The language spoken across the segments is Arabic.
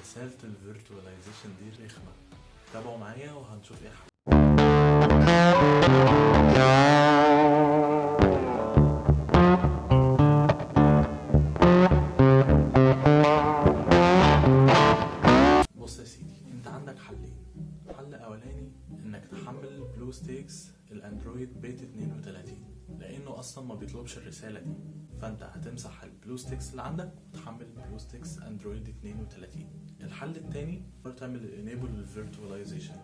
رسالة الفيرتواليزيشن دي رخمة. تابعوا معايا وهنشوف ايه بص يا سيدي، انت عندك حلين. حل اولاني انك تحمل بلو ستيكس الاندرويد بيت 32 لانه اصلا ما بيطلبش الرسالة دي، فانت هتمسح البلو ستيكس اللي عندك وتحمل بلو ستيكس اندرويد 32. الحل التاني تعمل انيبل الفيرتواليزيشن.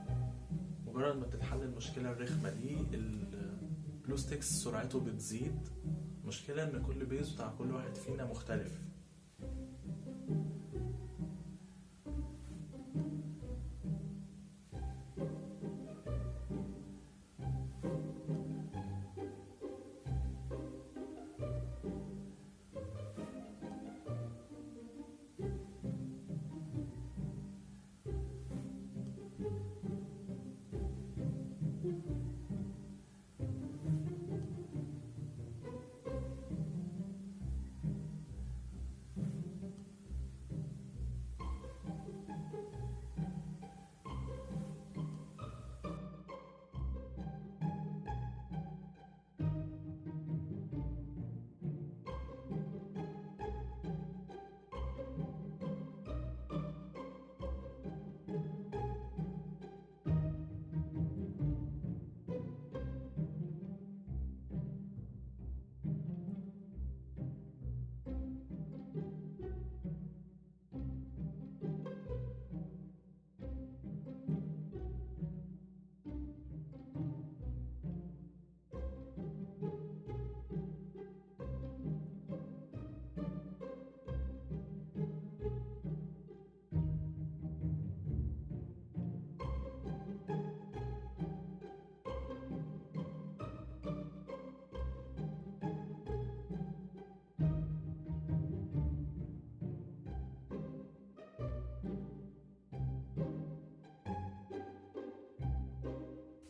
مجرد ما تتحل المشكلة الرخمة دي البلو ستيكس سرعته بتزيد. مشكلة ان كل بيز بتاع كل واحد فينا مختلف.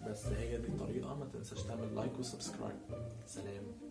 بس هي دي الطريقة. ما تنساش تعمل لايك وسبسكرايب. سلام.